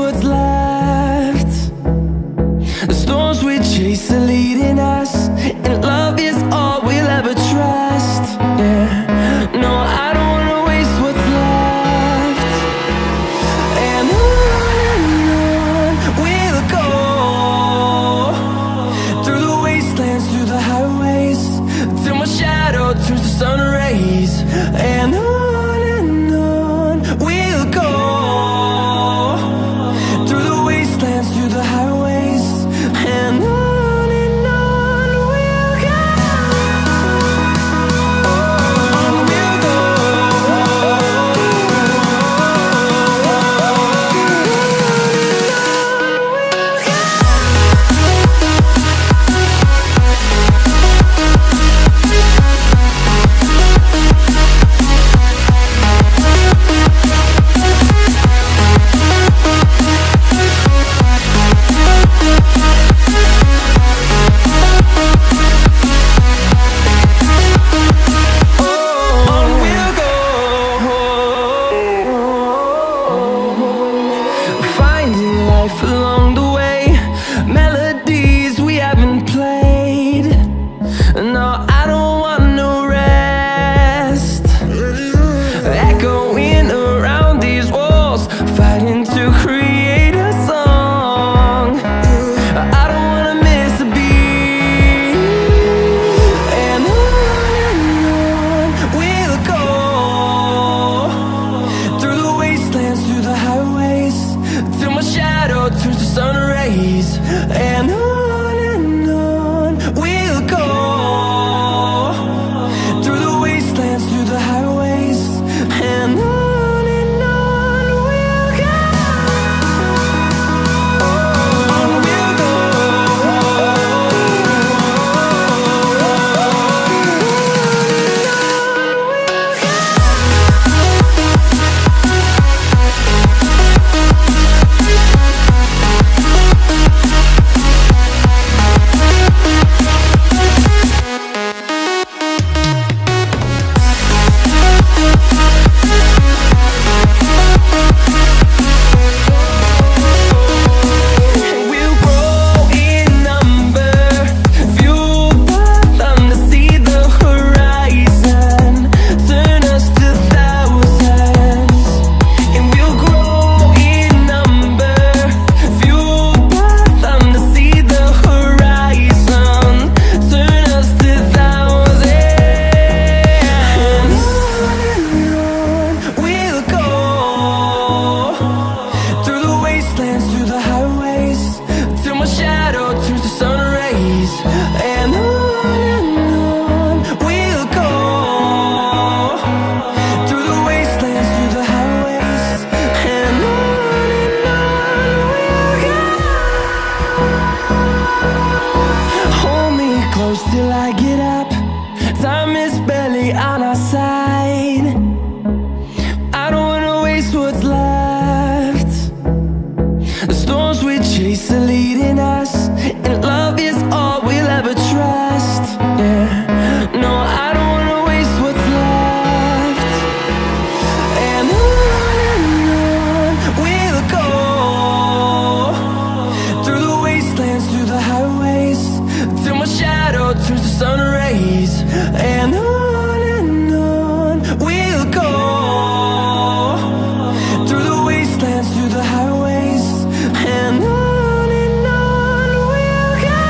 what's left. The storms we chase are leading us, and love is all we'll ever trust. Yeah, no, I don't wanna waste what's left. And on we'll go, through the wastelands, through the highways, till my shadow turns to sun rays. And on we'll go, through the wastelands, through the highways, and on we'll go. On we'll go. Finding life along the way, melodies we haven't played. No, I don't want no rest. Echoing around these walls, fighting to create a song. I don't wanna miss a beat. And on we'll go, through the wastelands, through the highways, till my shadow turns to sun rays. And on we'll go, through the wastelands, through the highways, and on we'll go. On we'll go. We'll grow in number, fueled by them to see the horizon, turn us to thousands. And we'll grow in number, fueled by them to see the horizon, turn us to thousands. And on we'll go, through the wastelands, through the highways, till my shadow turns to sun rays. And on we'll go, through the wastelands, through the highways, and on we'll go. Hold me close till I get up. Time is barely on our side. I don't wanna waste what's left. The storms we chase are leading us, and love is all we'll ever trust. Yeah, no, I don't wanna waste what's left. And on we'll go, through the wastelands, through the highways, till my shadow turns to sun rays. And on we'll go, through the wastelands, through the highways, and on we'll go.